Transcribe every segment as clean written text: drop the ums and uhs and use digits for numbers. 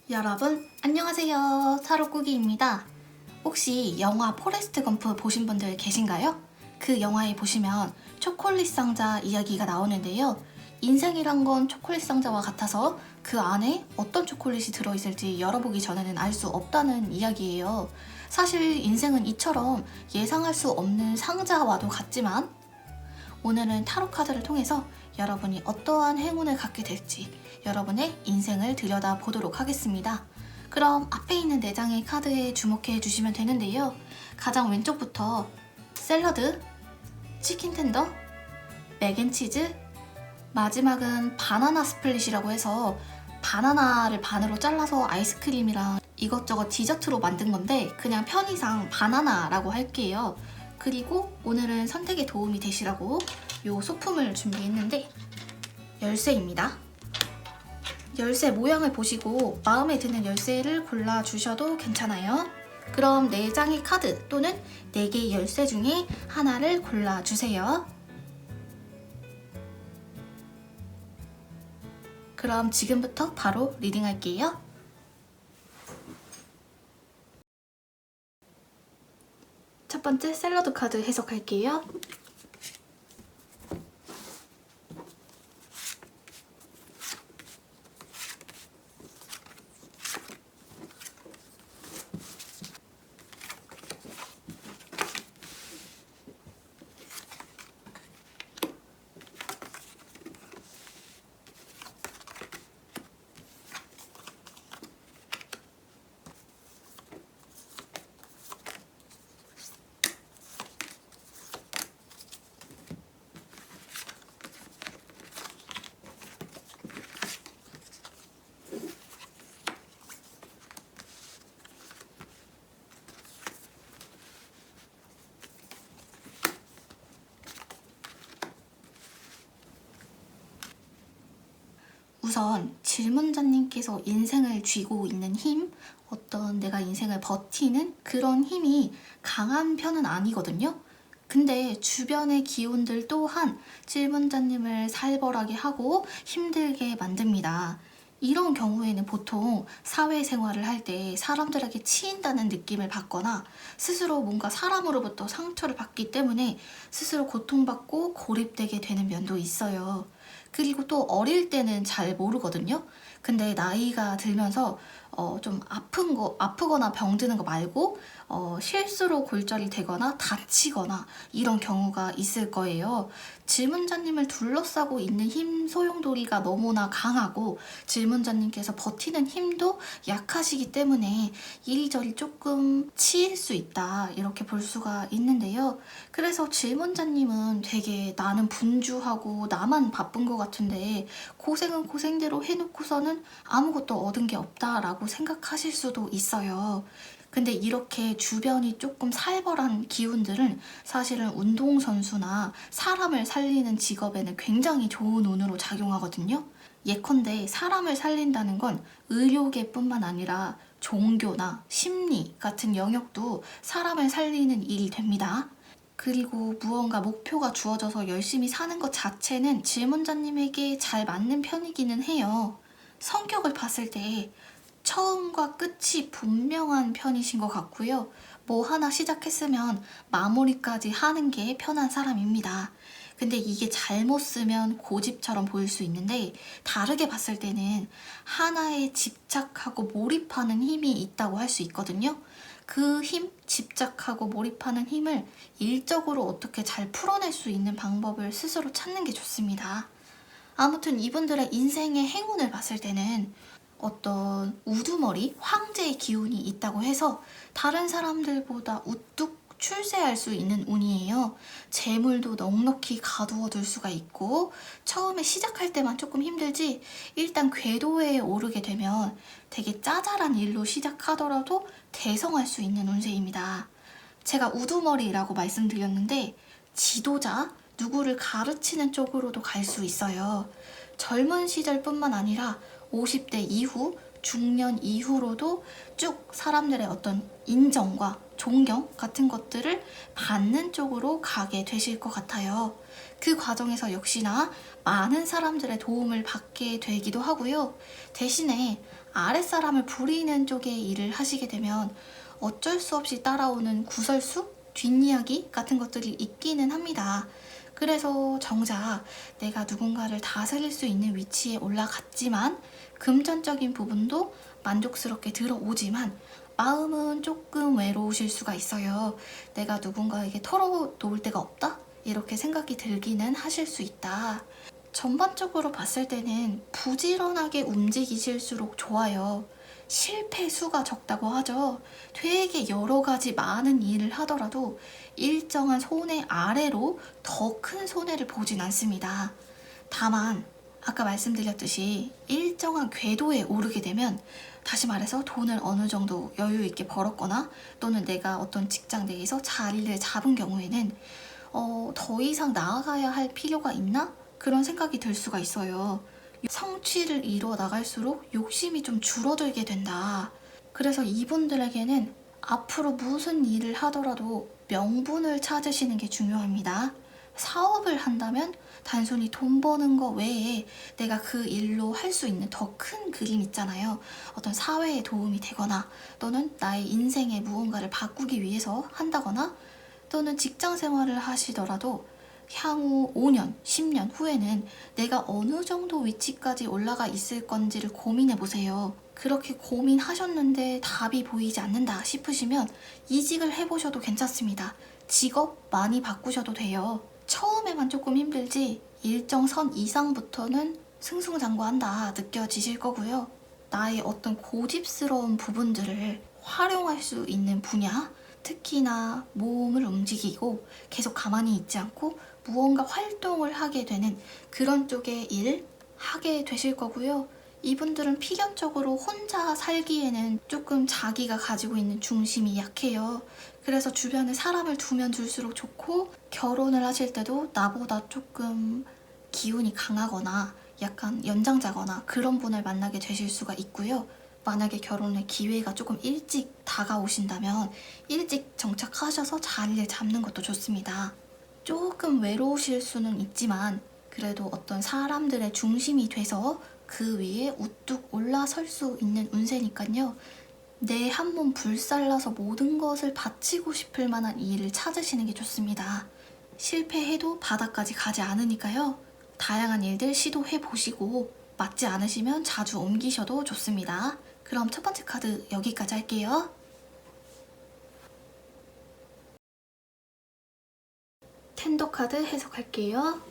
여러분 안녕하세요. 타로꾸기입니다. 혹시 영화 포레스트 검프 보신 분들 계신가요? 그 영화에 보시면 초콜릿 상자 이야기가 나오는데요. 인생이란 건 초콜릿 상자와 같아서 그 안에 어떤 초콜릿이 들어있을지 열어보기 전에는 알 수 없다는 이야기예요. 사실 인생은 이처럼 예상할 수 없는 상자와도 같지만 오늘은 타로 카드를 통해서 여러분이 어떠한 행운을 갖게 될지 여러분의 인생을 들여다보도록 하겠습니다. 그럼 앞에 있는 4장의 카드에 주목해 주시면 되는데요. 가장 왼쪽부터 샐러드, 치킨 텐더, 맥앤치즈, 마지막은 바나나 스플릿이라고 해서 바나나를 반으로 잘라서 아이스크림이랑 이것저것 디저트로 만든 건데 그냥 편의상 바나나라고 할게요. 그리고 오늘은 선택에 도움이 되시라고 요 소품을 준비했는데 열쇠입니다. 열쇠 모양을 보시고 마음에 드는 열쇠를 골라주셔도 괜찮아요. 그럼 4장의 카드 또는 4개의 열쇠 중에 하나를 골라주세요. 그럼 지금부터 바로 리딩할게요. 첫 번째 샐러드 카드 해석할게요. 우선 질문자님께서 인생을 쥐고 있는 힘, 어떤 내가 인생을 버티는 그런 힘이 강한 편은 아니거든요. 근데 주변의 기운들 또한 질문자님을 살벌하게 하고 힘들게 만듭니다. 이런 경우에는 보통 사회생활을 할 때 사람들에게 치인다는 느낌을 받거나 스스로 뭔가 사람으로부터 상처를 받기 때문에 스스로 고통받고 고립되게 되는 면도 있어요. 그리고 또 어릴 때는 잘 모르거든요. 근데 나이가 들면서 좀 아프거나 병드는 거 말고 실수로 골절이 되거나 다치거나 이런 경우가 있을 거예요. 질문자님을 둘러싸고 있는 힘 소용돌이가 너무나 강하고 질문자님께서 버티는 힘도 약하시기 때문에 이리저리 조금 치일 수 있다 이렇게 볼 수가 있는데요. 그래서 질문자님은 되게 나는 분주하고 나만 바쁜 것 같은데 고생은 고생대로 해놓고서는 아무것도 얻은 게 없다라고 생각하실 수도 있어요. 근데 이렇게 주변이 조금 살벌한 기운들은 사실은 운동선수나 사람을 살리는 직업에는 굉장히 좋은 운으로 작용하거든요. 예컨대 사람을 살린다는 건 의료계뿐만 아니라 종교나 심리 같은 영역도 사람을 살리는 일이 됩니다. 그리고 무언가 목표가 주어져서 열심히 사는 것 자체는 질문자님에게 잘 맞는 편이기는 해요. 성격을 봤을 때 처음과 끝이 분명한 편이신 것 같고요. 뭐 하나 시작했으면 마무리까지 하는 게 편한 사람입니다. 근데 이게 잘못 쓰면 고집처럼 보일 수 있는데 다르게 봤을 때는 하나에 집착하고 몰입하는 힘이 있다고 할 수 있거든요. 그 힘, 집착하고 몰입하는 힘을 일적으로 어떻게 잘 풀어낼 수 있는 방법을 스스로 찾는 게 좋습니다. 아무튼 이분들의 인생의 행운을 봤을 때는 어떤 우두머리, 황제의 기운이 있다고 해서 다른 사람들보다 우뚝 출세할 수 있는 운이에요. 재물도 넉넉히 가두어둘 수가 있고 처음에 시작할 때만 조금 힘들지 일단 궤도에 오르게 되면 되게 짜잘한 일로 시작하더라도 대성할 수 있는 운세입니다. 제가 우두머리라고 말씀드렸는데 지도자, 누구를 가르치는 쪽으로도 갈 수 있어요. 젊은 시절뿐만 아니라 50대 이후, 중년 이후로도 쭉 사람들의 어떤 인정과 존경 같은 것들을 받는 쪽으로 가게 되실 것 같아요. 그 과정에서 역시나 많은 사람들의 도움을 받게 되기도 하고요. 대신에 아랫사람을 부리는 쪽의 일을 하시게 되면 어쩔 수 없이 따라오는 구설수? 뒷이야기 같은 것들이 있기는 합니다. 그래서 정작 내가 누군가를 다스릴 수 있는 위치에 올라갔지만 금전적인 부분도 만족스럽게 들어오지만 마음은 조금 외로우실 수가 있어요. 내가 누군가에게 털어놓을 데가 없다? 이렇게 생각이 들기는 하실 수 있다. 전반적으로 봤을 때는 부지런하게 움직이실수록 좋아요. 실패 수가 적다고 하죠. 되게 여러 가지 많은 일을 하더라도 일정한 손해 아래로 더 큰 손해를 보진 않습니다. 다만 아까 말씀드렸듯이 일정한 궤도에 오르게 되면, 다시 말해서 돈을 어느 정도 여유 있게 벌었거나 또는 내가 어떤 직장 내에서 자리를 잡은 경우에는 더 이상 나아가야 할 필요가 있나? 그런 생각이 들 수가 있어요. 성취를 이루어 나갈수록 욕심이 좀 줄어들게 된다. 그래서 이분들에게는 앞으로 무슨 일을 하더라도 명분을 찾으시는 게 중요합니다. 사업을 한다면 단순히 돈 버는 거 외에 내가 그 일로 할 수 있는 더 큰 그림 있잖아요. 어떤 사회에 도움이 되거나 또는 나의 인생의 무언가를 바꾸기 위해서 한다거나, 또는 직장 생활을 하시더라도 향후 5년, 10년 후에는 내가 어느 정도 위치까지 올라가 있을 건지를 고민해 보세요. 그렇게 고민하셨는데 답이 보이지 않는다 싶으시면 이직을 해보셔도 괜찮습니다. 직업 많이 바꾸셔도 돼요. 처음에만 조금 힘들지 일정 선 이상부터는 승승장구한다 느껴지실 거고요. 나의 어떤 고집스러운 부분들을 활용할 수 있는 분야, 특히나 몸을 움직이고 계속 가만히 있지 않고 무언가 활동을 하게 되는 그런 쪽의 일 하게 되실 거고요. 이분들은 필연적으로 혼자 살기에는 조금 자기가 가지고 있는 중심이 약해요. 그래서 주변에 사람을 두면 둘수록 좋고, 결혼을 하실 때도 나보다 조금 기운이 강하거나 약간 연장자거나 그런 분을 만나게 되실 수가 있고요. 만약에 결혼의 기회가 조금 일찍 다가오신다면 일찍 정착하셔서 자리를 잡는 것도 좋습니다. 조금 외로우실 수는 있지만 그래도 어떤 사람들의 중심이 돼서 그 위에 우뚝 올라설 수 있는 운세니까요. 내 한 몸 불살라서 모든 것을 바치고 싶을 만한 일을 찾으시는 게 좋습니다. 실패해도 바닥까지 가지 않으니까요. 다양한 일들 시도해 보시고 맞지 않으시면 자주 옮기셔도 좋습니다. 그럼 첫 번째 카드 여기까지 할게요. 텐더 카드 해석할게요.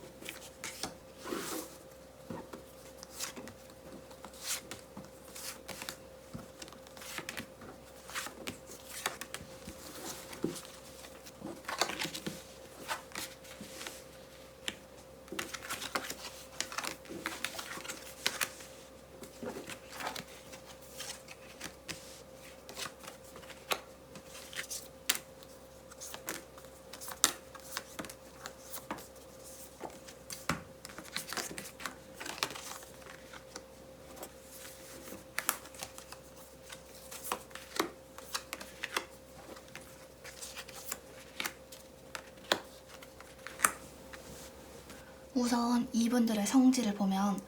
우선 이분들의 성질을 보면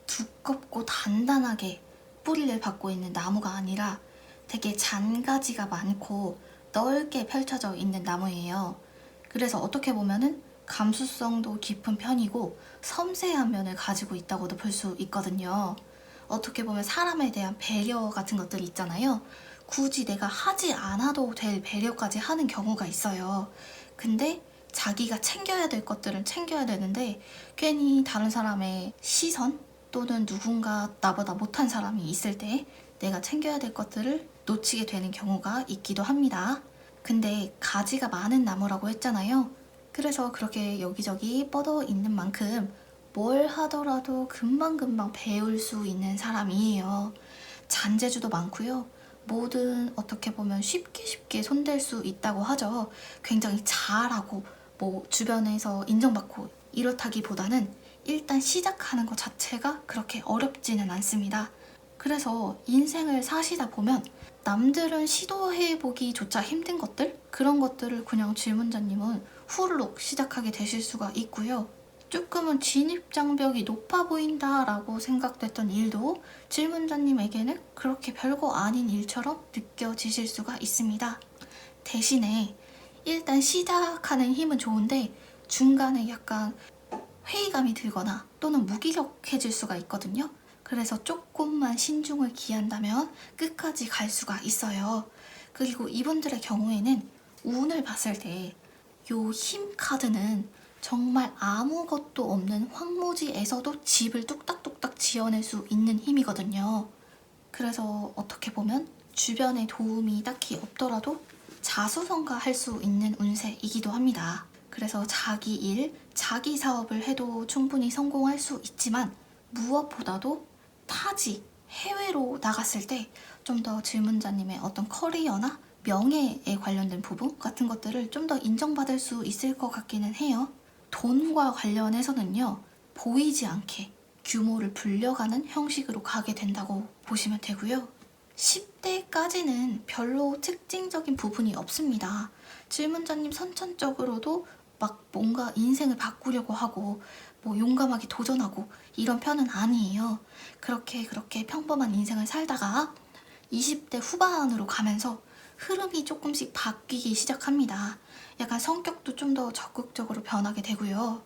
두껍고 단단하게 뿌리를 받고 있는 나무가 아니라 되게 잔가지가 많고 넓게 펼쳐져 있는 나무예요. 그래서 어떻게 보면은 감수성도 깊은 편이고 섬세한 면을 가지고 있다고도 볼 수 있거든요. 어떻게 보면 사람에 대한 배려 같은 것들이 있잖아요. 굳이 내가 하지 않아도 될 배려까지 하는 경우가 있어요. 근데 자기가 챙겨야 될 것들은 챙겨야 되는데 괜히 다른 사람의 시선 또는 누군가 나보다 못한 사람이 있을 때 내가 챙겨야 될 것들을 놓치게 되는 경우가 있기도 합니다. 근데 가지가 많은 나무라고 했잖아요. 그래서 그렇게 여기저기 뻗어 있는 만큼 뭘 하더라도 금방금방 배울 수 있는 사람이에요. 잔재주도 많고요. 뭐든 어떻게 보면 쉽게 쉽게 손댈 수 있다고 하죠. 굉장히 잘하고 뭐 주변에서 인정받고 이렇다기보다는 일단 시작하는 것 자체가 그렇게 어렵지는 않습니다. 그래서 인생을 사시다 보면 남들은 시도해보기조차 힘든 것들? 그런 것들을 그냥 질문자님은 후루룩 시작하게 되실 수가 있고요. 조금은 진입장벽이 높아 보인다라고 생각됐던 일도 질문자님에게는 그렇게 별거 아닌 일처럼 느껴지실 수가 있습니다. 대신에 일단 시작하는 힘은 좋은데 중간에 약간 회의감이 들거나 또는 무기력해질 수가 있거든요. 그래서 조금만 신중을 기한다면 끝까지 갈 수가 있어요. 그리고 이분들의 경우에는 운을 봤을 때 요 힘 카드는 정말 아무것도 없는 황무지에서도 집을 뚝딱뚝딱 지어낼 수 있는 힘이거든요. 그래서 어떻게 보면 주변의 도움이 딱히 없더라도 자수성가할 수 있는 운세이기도 합니다. 그래서 자기 일, 자기 사업을 해도 충분히 성공할 수 있지만 무엇보다도 타지, 해외로 나갔을 때 좀 더 질문자님의 어떤 커리어나 명예에 관련된 부분 같은 것들을 좀 더 인정받을 수 있을 것 같기는 해요. 돈과 관련해서는요, 보이지 않게 규모를 불려가는 형식으로 가게 된다고 보시면 되고요. 10대까지는 별로 특징적인 부분이 없습니다. 질문자님 선천적으로도 막 뭔가 인생을 바꾸려고 하고 뭐 용감하게 도전하고 이런 편은 아니에요. 그렇게 평범한 인생을 살다가 20대 후반으로 가면서 흐름이 조금씩 바뀌기 시작합니다. 약간 성격도 좀 더 적극적으로 변하게 되고요.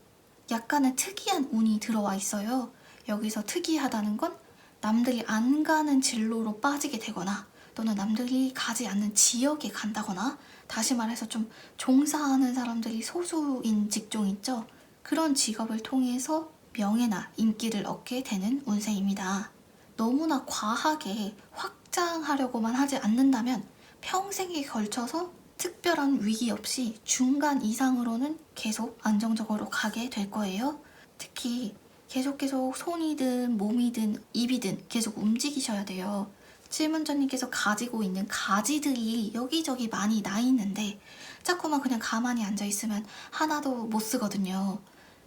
약간의 특이한 운이 들어와 있어요. 여기서 특이하다는 건 남들이 안 가는 진로로 빠지게 되거나 또는 남들이 가지 않는 지역에 간다거나, 다시 말해서 좀 종사하는 사람들이 소수인 직종 있죠? 그런 직업을 통해서 명예나 인기를 얻게 되는 운세입니다. 너무나 과하게 확장하려고만 하지 않는다면 평생에 걸쳐서 특별한 위기 없이 중간 이상으로는 계속 안정적으로 가게 될 거예요. 특히 계속 손이든 몸이든 입이든 계속 움직이셔야 돼요. 질문자님께서 가지고 있는 가지들이 여기저기 많이 나 있는데 자꾸만 그냥 가만히 앉아 있으면 하나도 못 쓰거든요.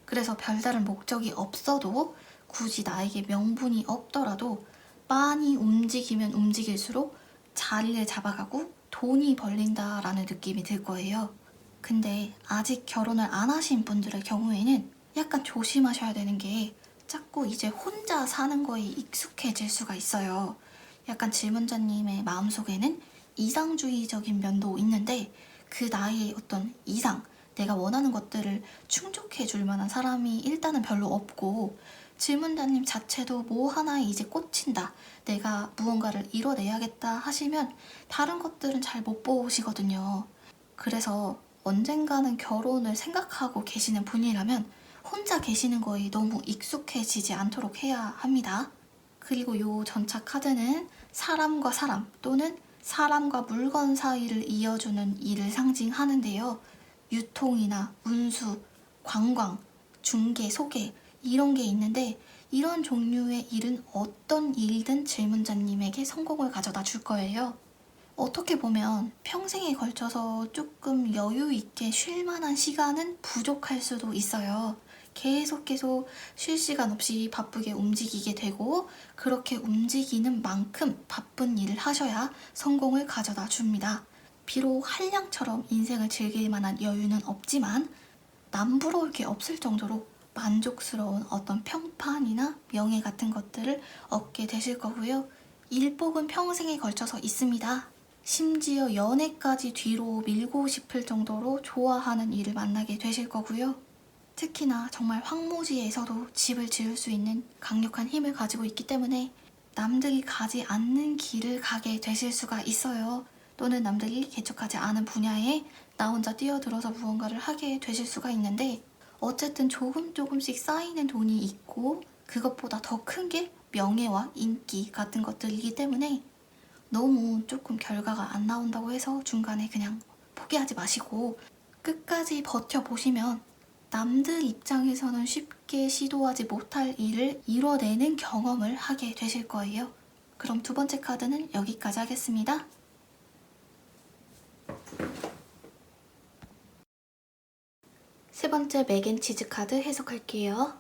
그래서 별다른 목적이 없어도 굳이 나에게 명분이 없더라도 많이 움직이면 움직일수록 자리를 잡아가고 돈이 벌린다라는 느낌이 들 거예요. 근데 아직 결혼을 안 하신 분들의 경우에는 약간 조심하셔야 되는 게 자꾸 이제 혼자 사는 거에 익숙해질 수가 있어요. 약간 질문자님의 마음속에는 이상주의적인 면도 있는데 그 나이의 어떤 이상, 내가 원하는 것들을 충족해 줄 만한 사람이 일단은 별로 없고, 질문자님 자체도 뭐 하나에 이제 꽂힌다, 내가 무언가를 이뤄내야겠다 하시면 다른 것들은 잘 못 보시거든요. 그래서 언젠가는 결혼을 생각하고 계시는 분이라면 혼자 계시는 거에 너무 익숙해지지 않도록 해야 합니다. 그리고 요 전차 카드는 사람과 사람 또는 사람과 물건 사이를 이어주는 일을 상징하는데요. 유통이나 운수, 관광, 중개, 소개 이런 게 있는데 이런 종류의 일은 어떤 일든 질문자님에게 성공을 가져다 줄 거예요. 어떻게 보면 평생에 걸쳐서 조금 여유 있게 쉴 만한 시간은 부족할 수도 있어요. 계속 쉴 시간 없이 바쁘게 움직이게 되고, 그렇게 움직이는 만큼 바쁜 일을 하셔야 성공을 가져다 줍니다. 비록 한량처럼 인생을 즐길 만한 여유는 없지만 남부러울 게 없을 정도로 만족스러운 어떤 평판이나 명예 같은 것들을 얻게 되실 거고요. 일복은 평생에 걸쳐서 있습니다. 심지어 연애까지 뒤로 밀고 싶을 정도로 좋아하는 일을 만나게 되실 거고요. 특히나 정말 황무지에서도 집을 지을 수 있는 강력한 힘을 가지고 있기 때문에 남들이 가지 않는 길을 가게 되실 수가 있어요. 또는 남들이 개척하지 않은 분야에 나 혼자 뛰어들어서 무언가를 하게 되실 수가 있는데, 어쨌든 조금씩 쌓이는 돈이 있고 그것보다 더 큰 게 명예와 인기 같은 것들이기 때문에 너무 조금 결과가 안 나온다고 해서 중간에 그냥 포기하지 마시고 끝까지 버텨보시면 남들 입장에서는 쉽게 시도하지 못할 일을 이뤄내는 경험을 하게 되실 거예요. 그럼 두 번째 카드는 여기까지 하겠습니다. 세 번째 맥앤치즈 카드 해석할게요.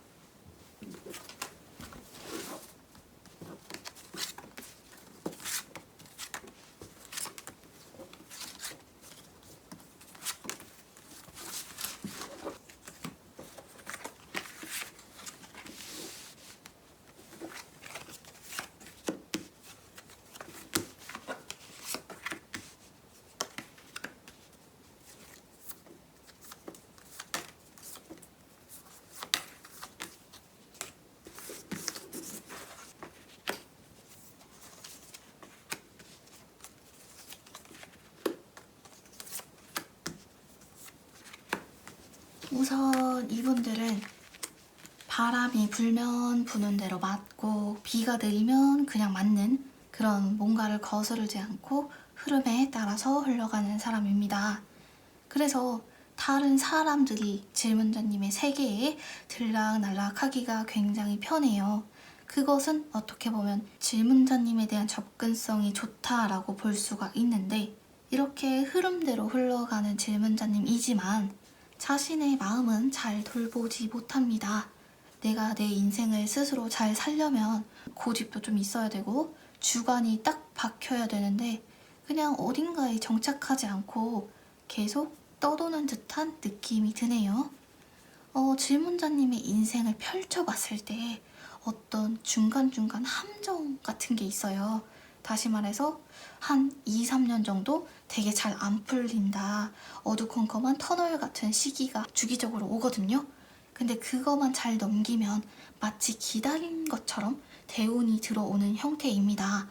우선 이분들은 바람이 불면 부는 대로 맞고 비가 내리면 그냥 맞는 그런 뭔가를 거스르지 않고 흐름에 따라서 흘러가는 사람입니다. 그래서 다른 사람들이 질문자님의 세계에 들락날락하기가 굉장히 편해요. 그것은 어떻게 보면 질문자님에 대한 접근성이 좋다라고 볼 수가 있는데, 이렇게 흐름대로 흘러가는 질문자님이지만 자신의 마음은 잘 돌보지 못합니다. 내가 내 인생을 스스로 잘 살려면 고집도 좀 있어야 되고 주관이 딱 박혀야 되는데, 그냥 어딘가에 정착하지 않고 계속 떠도는 듯한 느낌이 드네요. 질문자님의 인생을 펼쳐봤을 때 어떤 중간중간 함정 같은 게 있어요. 다시 말해서 한 2, 3년 정도 되게 잘 안 풀린다, 어두컴컴한 터널 같은 시기가 주기적으로 오거든요. 근데 그거만 잘 넘기면 마치 기다린 것처럼 대운이 들어오는 형태입니다.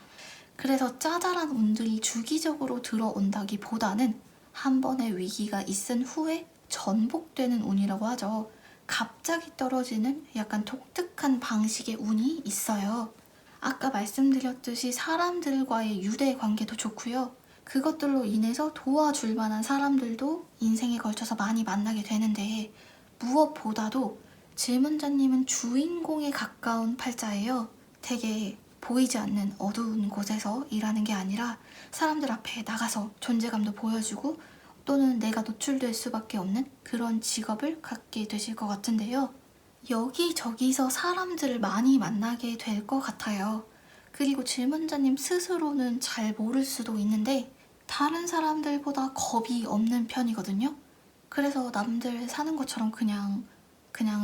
그래서 짜잘한 운들이 주기적으로 들어온다기보다는 한 번의 위기가 있은 후에 전복되는 운이라고 하죠. 갑자기 떨어지는 약간 독특한 방식의 운이 있어요. 아까 말씀드렸듯이 사람들과의 유대 관계도 좋고요. 그것들로 인해서 도와줄 만한 사람들도 인생에 걸쳐서 많이 만나게 되는데, 무엇보다도 질문자님은 주인공에 가까운 팔자예요. 되게 보이지 않는 어두운 곳에서 일하는 게 아니라 사람들 앞에 나가서 존재감도 보여주고 또는 내가 노출될 수밖에 없는 그런 직업을 갖게 되실 것 같은데요. 여기저기서 사람들을 많이 만나게 될 것 같아요. 그리고 질문자님 스스로는 잘 모를 수도 있는데 다른 사람들보다 겁이 없는 편이거든요. 그래서 남들 사는 것처럼 그냥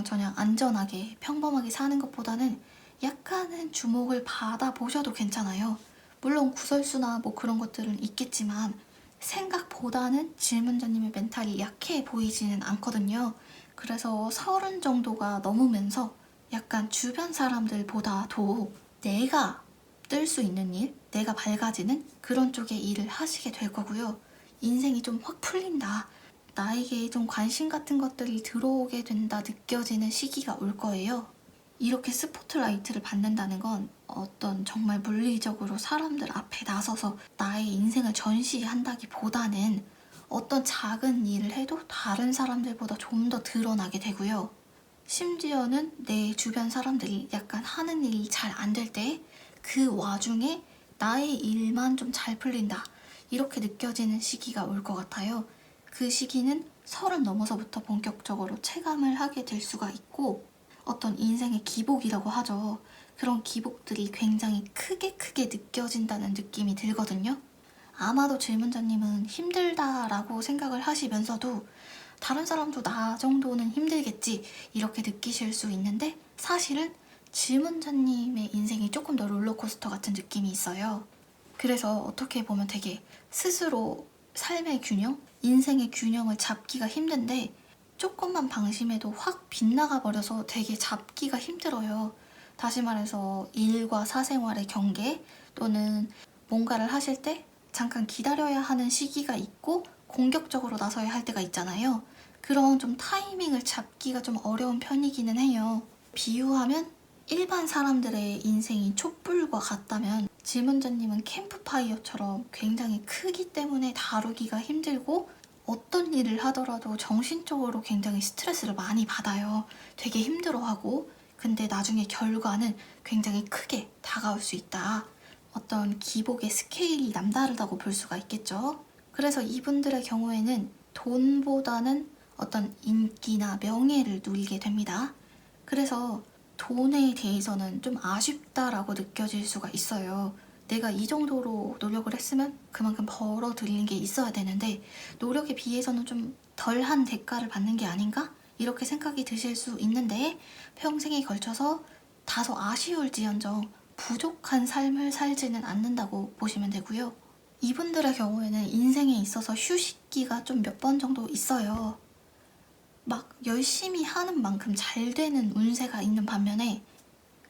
저냥 안전하게 평범하게 사는 것보다는 약간은 주목을 받아보셔도 괜찮아요. 물론 구설수나 뭐 그런 것들은 있겠지만 생각보다는 질문자님의 멘탈이 약해 보이지는 않거든요. 그래서 30 정도가 넘으면서 약간 주변 사람들보다도 내가 뜰 수 있는 일, 내가 밝아지는 그런 쪽의 일을 하시게 될 거고요. 인생이 좀 확 풀린다, 나에게 좀 관심 같은 것들이 들어오게 된다 느껴지는 시기가 올 거예요. 이렇게 스포트라이트를 받는다는 건 어떤 정말 물리적으로 사람들 앞에 나서서 나의 인생을 전시한다기보다는 어떤 작은 일을 해도 다른 사람들보다 좀 더 드러나게 되고요. 심지어는 내 주변 사람들이 약간 하는 일이 잘 안 될 때 그 와중에 나의 일만 좀 잘 풀린다, 이렇게 느껴지는 시기가 올 것 같아요. 그 시기는 30 넘어서부터 본격적으로 체감을 하게 될 수가 있고, 어떤 인생의 기복이라고 하죠. 그런 기복들이 굉장히 크게 느껴진다는 느낌이 들거든요. 아마도 질문자님은 힘들다라고 생각을 하시면서도 다른 사람도 나 정도는 힘들겠지 이렇게 느끼실 수 있는데, 사실은 질문자님의 인생이 조금 더 롤러코스터 같은 느낌이 있어요. 그래서 어떻게 보면 되게 스스로 삶의 균형, 인생의 균형을 잡기가 힘든데 조금만 방심해도 확 빗나가 버려서 되게 잡기가 힘들어요. 다시 말해서 일과 사생활의 경계, 또는 뭔가를 하실 때 잠깐 기다려야 하는 시기가 있고 공격적으로 나서야 할 때가 있잖아요. 그런 좀 타이밍을 잡기가 좀 어려운 편이기는 해요. 비유하면 일반 사람들의 인생이 촛불과 같다면 질문자님은 캠프파이어처럼 굉장히 크기 때문에 다루기가 힘들고, 어떤 일을 하더라도 정신적으로 굉장히 스트레스를 많이 받아요. 되게 힘들어하고, 근데 나중에 결과는 굉장히 크게 다가올 수 있다. 어떤 기복의 스케일이 남다르다고 볼 수가 있겠죠. 그래서 이분들의 경우에는 돈보다는 어떤 인기나 명예를 누리게 됩니다. 그래서 돈에 대해서는 좀 아쉽다라고 느껴질 수가 있어요. 내가 이 정도로 노력을 했으면 그만큼 벌어들이는 게 있어야 되는데 노력에 비해서는 좀 덜한 대가를 받는 게 아닌가? 이렇게 생각이 드실 수 있는데, 평생에 걸쳐서 다소 아쉬울지언정 부족한 삶을 살지는 않는다고 보시면 되고요. 이분들의 경우에는 인생에 있어서 휴식기가 좀 몇 번 정도 있어요. 막 열심히 하는 만큼 잘 되는 운세가 있는 반면에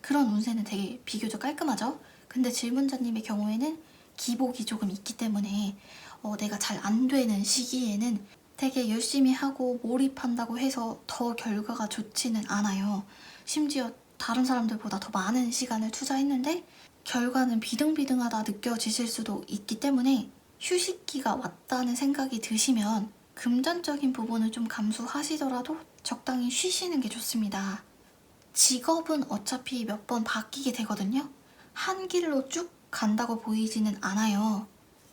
그런 운세는 되게 비교적 깔끔하죠. 근데 질문자님의 경우에는 기복이 조금 있기 때문에 내가 잘 안 되는 시기에는 되게 열심히 하고 몰입한다고 해서 더 결과가 좋지는 않아요. 심지어 다른 사람들보다 더 많은 시간을 투자했는데 결과는 비등비등하다 느껴지실 수도 있기 때문에 휴식기가 왔다는 생각이 드시면 금전적인 부분을 좀 감수하시더라도 적당히 쉬시는 게 좋습니다. 직업은 어차피 몇 번 바뀌게 되거든요. 한 길로 쭉 간다고 보이지는 않아요.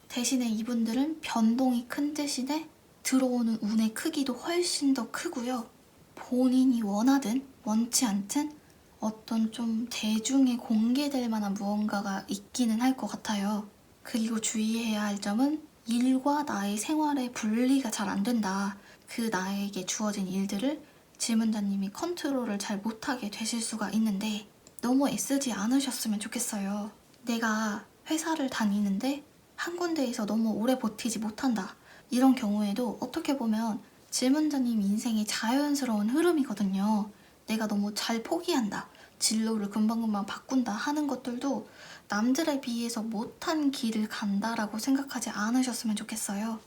대신에 이분들은 변동이 큰 대신에 들어오는 운의 크기도 훨씬 더 크고요. 본인이 원하든 원치 않든 어떤 좀 대중에 공개될 만한 무언가가 있기는 할 것 같아요. 그리고 주의해야 할 점은 일과 나의 생활의 분리가 잘 안 된다. 그 나에게 주어진 일들을 질문자님이 컨트롤을 잘 못하게 되실 수가 있는데 너무 애쓰지 않으셨으면 좋겠어요. 내가 회사를 다니는데 한 군데에서 너무 오래 버티지 못한다. 이런 경우에도 어떻게 보면 질문자님 인생의 자연스러운 흐름이거든요. 내가 너무 잘 포기한다. 진로를 금방금방 바꾼다 하는 것들도 남들에 비해서 못한 길을 간다라고 생각하지 않으셨으면 좋겠어요.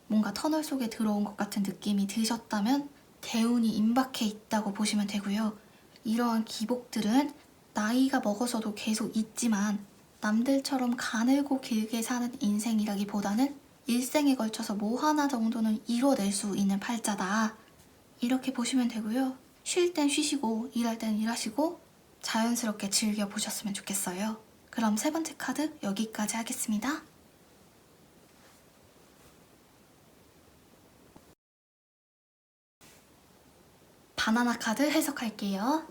뭔가 터널 속에 들어온 것 같은 느낌이 드셨다면 대운이 임박해 있다고 보시면 되고요. 이러한 기복들은 나이가 먹어서도 계속 있지만 남들처럼 가늘고 길게 사는 인생이라기보다는 일생에 걸쳐서 뭐 하나 정도는 이뤄낼 수 있는 팔자다. 이렇게 보시면 되고요. 쉴 땐 쉬시고 일할 땐 일하시고 자연스럽게 즐겨보셨으면 좋겠어요. 그럼 세 번째 카드 여기까지 하겠습니다. 바나나 카드 해석할게요.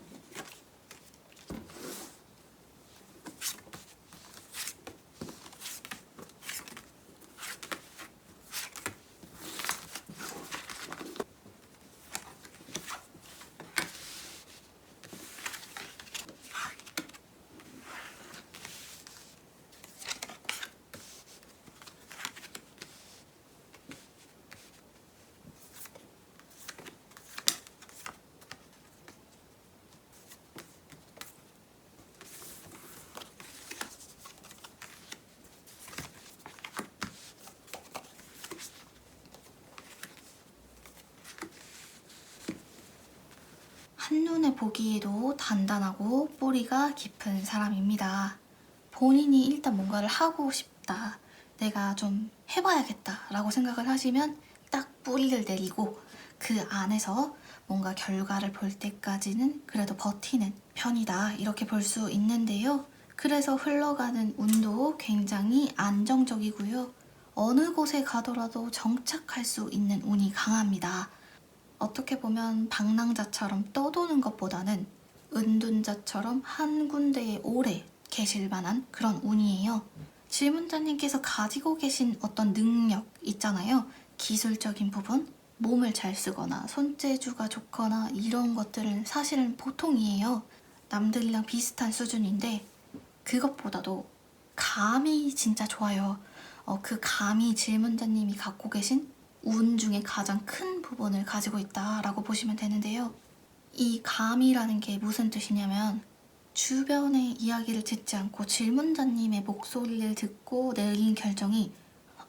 한눈에 보기에도 단단하고 뿌리가 깊은 사람입니다. 본인이 일단 뭔가를 하고 싶다. 내가 좀 해봐야겠다 라고 생각을 하시면 딱 뿌리를 내리고 그 안에서 뭔가 결과를 볼 때까지는 그래도 버티는 편이다. 이렇게 볼 수 있는데요. 그래서 흘러가는 운도 굉장히 안정적이고요. 어느 곳에 가더라도 정착할 수 있는 운이 강합니다. 어떻게 보면 방랑자처럼 떠도는 것보다는 은둔자처럼 한 군데에 오래 계실 만한 그런 운이에요. 질문자님께서 가지고 계신 어떤 능력 있잖아요. 기술적인 부분, 몸을 잘 쓰거나 손재주가 좋거나 이런 것들은 사실은 보통이에요. 남들이랑 비슷한 수준인데 그것보다도 감이 진짜 좋아요. 그 감이 질문자님이 갖고 계신 운 중에 가장 큰 부분을 가지고 있다라고 보시면 되는데요. 이 감이라는 게 무슨 뜻이냐면 주변의 이야기를 듣지 않고 질문자님의 목소리를 듣고 내린 결정이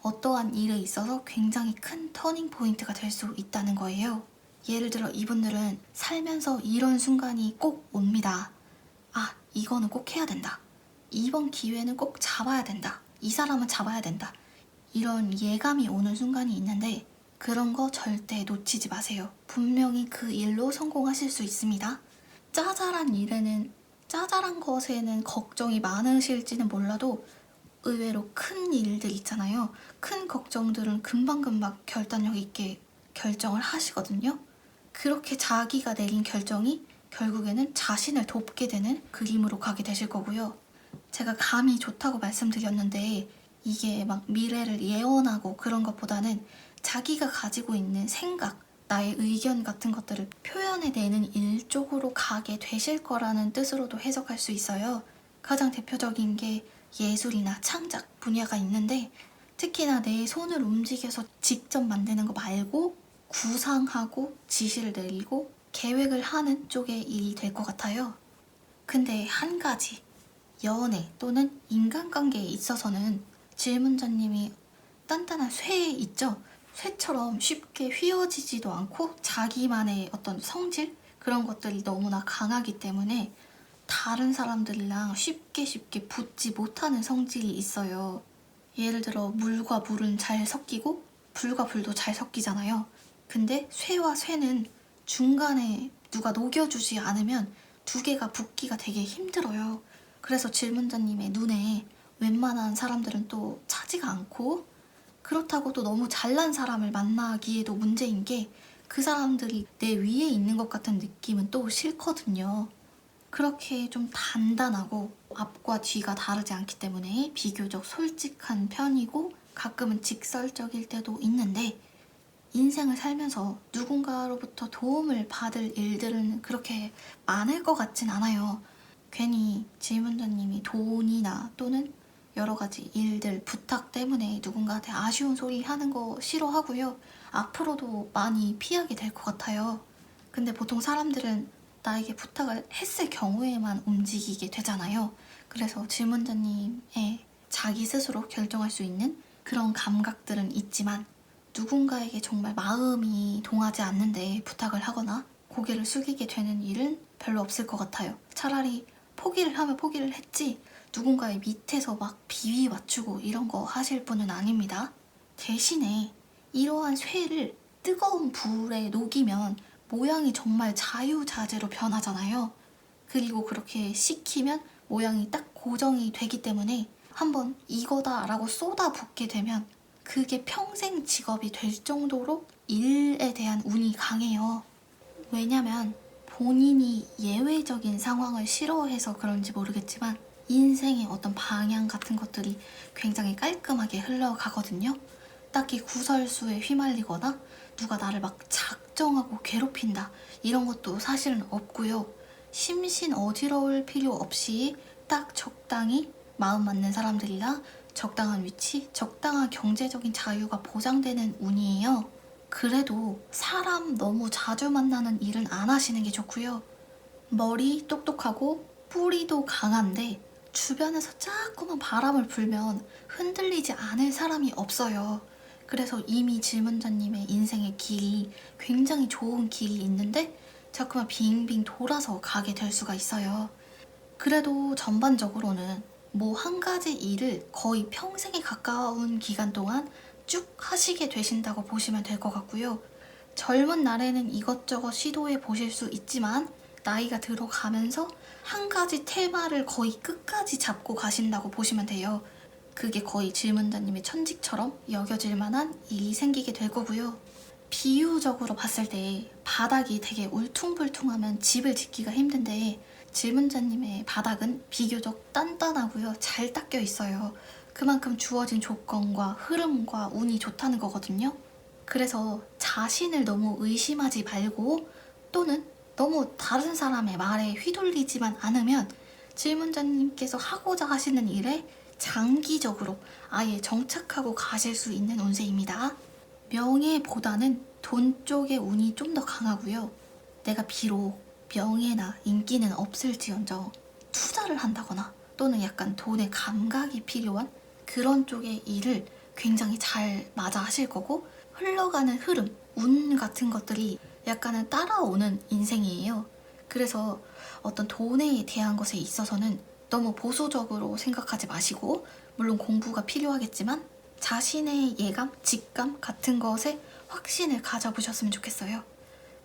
어떠한 일에 있어서 굉장히 큰 터닝 포인트가 될 수 있다는 거예요. 예를 들어 이분들은 살면서 이런 순간이 꼭 옵니다. 아, 이거는 꼭 해야 된다. 이번 기회는 꼭 잡아야 된다. 이 사람은 잡아야 된다. 이런 예감이 오는 순간이 있는데 그런 거 절대 놓치지 마세요. 분명히 그 일로 성공하실 수 있습니다. 짜잘한 것에는 걱정이 많으실지는 몰라도 의외로 큰 일들 있잖아요. 큰 걱정들은 금방금방 결단력 있게 결정을 하시거든요. 그렇게 자기가 내린 결정이 결국에는 자신을 돕게 되는 그림으로 가게 되실 거고요. 제가 감이 좋다고 말씀드렸는데 이게 막 미래를 예언하고 그런 것보다는 자기가 가지고 있는 생각, 나의 의견 같은 것들을 표현해내는 일 쪽으로 가게 되실 거라는 뜻으로도 해석할 수 있어요. 가장 대표적인 게 예술이나 창작 분야가 있는데 특히나 내 손을 움직여서 직접 만드는 거 말고 구상하고 지시를 내리고 계획을 하는 쪽의 일이 될 것 같아요. 근데 한 가지, 연애 또는 인간관계에 있어서는 질문자님이 단단한 쇠 있죠? 쇠처럼 쉽게 휘어지지도 않고 자기만의 어떤 성질? 그런 것들이 너무나 강하기 때문에 다른 사람들이랑 쉽게 붙지 못하는 성질이 있어요. 예를 들어 물과 물은 잘 섞이고 불과 불도 잘 섞이잖아요. 근데 쇠와 쇠는 중간에 누가 녹여주지 않으면 두 개가 붙기가 되게 힘들어요. 그래서 질문자님의 눈에 웬만한 사람들은 또 차지가 않고, 그렇다고 또 너무 잘난 사람을 만나기에도 문제인 게 그 사람들이 내 위에 있는 것 같은 느낌은 또 싫거든요. 그렇게 좀 단단하고 앞과 뒤가 다르지 않기 때문에 비교적 솔직한 편이고 가끔은 직설적일 때도 있는데, 인생을 살면서 누군가로부터 도움을 받을 일들은 그렇게 많을 것 같진 않아요. 괜히 질문자님이 돈이나 또는 여러 가지 일들, 부탁 때문에 누군가한테 아쉬운 소리 하는 거 싫어하고요. 앞으로도 많이 피하게 될 것 같아요. 근데 보통 사람들은 나에게 부탁을 했을 경우에만 움직이게 되잖아요. 그래서 질문자님의 자기 스스로 결정할 수 있는 그런 감각들은 있지만, 누군가에게 정말 마음이 동하지 않는데 부탁을 하거나 고개를 숙이게 되는 일은 별로 없을 것 같아요. 차라리 포기를 하면 포기를 했지 누군가의 밑에서 막 비위 맞추고 이런 거 하실 분은 아닙니다. 대신에 이러한 쇠를 뜨거운 불에 녹이면 모양이 정말 자유자재로 변하잖아요. 그리고 그렇게 식히면 모양이 딱 고정이 되기 때문에 한번 이거다 라고 쏟아붓게 되면 그게 평생 직업이 될 정도로 일에 대한 운이 강해요. 왜냐면 본인이 예외적인 상황을 싫어해서 그런지 모르겠지만 인생의 어떤 방향 같은 것들이 굉장히 깔끔하게 흘러가거든요. 딱히 구설수에 휘말리거나 누가 나를 막 작정하고 괴롭힌다 이런 것도 사실은 없고요. 심신 어지러울 필요 없이 딱 적당히 마음 맞는 사람들이랑 적당한 위치, 적당한 경제적인 자유가 보장되는 운이에요. 그래도 사람 너무 자주 만나는 일은 안 하시는 게 좋고요. 머리 똑똑하고 뿌리도 강한데 주변에서 자꾸만 바람을 불면 흔들리지 않을 사람이 없어요. 그래서 이미 질문자님의 인생의 길이 굉장히 좋은 길이 있는데 자꾸만 빙빙 돌아서 가게 될 수가 있어요. 그래도 전반적으로는 뭐 한 가지 일을 거의 평생에 가까운 기간 동안 쭉 하시게 되신다고 보시면 될 것 같고요. 젊은 날에는 이것저것 시도해 보실 수 있지만 나이가 들어가면서 한 가지 테마를 거의 끝까지 잡고 가신다고 보시면 돼요. 그게 거의 질문자님의 천직처럼 여겨질 만한 일이 생기게 될 거고요. 비유적으로 봤을 때 바닥이 되게 울퉁불퉁하면 집을 짓기가 힘든데 질문자님의 바닥은 비교적 단단하고요. 잘 닦여 있어요. 그만큼 주어진 조건과 흐름과 운이 좋다는 거거든요. 그래서 자신을 너무 의심하지 말고 또는 너무 다른 사람의 말에 휘둘리지만 않으면 질문자님께서 하고자 하시는 일에 장기적으로 아예 정착하고 가실 수 있는 운세입니다. 명예보다는 돈 쪽의 운이 좀 더 강하고요. 내가 비록 명예나 인기는 없을지언정 투자를 한다거나 또는 약간 돈의 감각이 필요한 그런 쪽의 일을 굉장히 잘 맞아 하실 거고, 흘러가는 흐름, 운 같은 것들이 약간은 따라오는 인생이에요. 그래서 어떤 돈에 대한 것에 있어서는 너무 보수적으로 생각하지 마시고, 물론 공부가 필요하겠지만 자신의 예감, 직감 같은 것에 확신을 가져보셨으면 좋겠어요.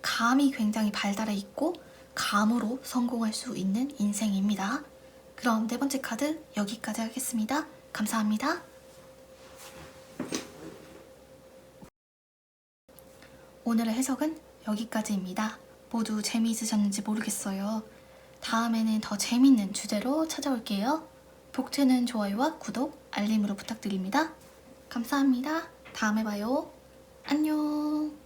감이 굉장히 발달해 있고 감으로 성공할 수 있는 인생입니다. 그럼 네 번째 카드 여기까지 하겠습니다. 감사합니다. 오늘의 해석은 여기까지입니다. 모두 재미있으셨는지 모르겠어요. 다음에는 더 재밌는 주제로 찾아올게요. 복채는 좋아요와 구독, 알림으로 부탁드립니다. 감사합니다. 다음에 봐요. 안녕.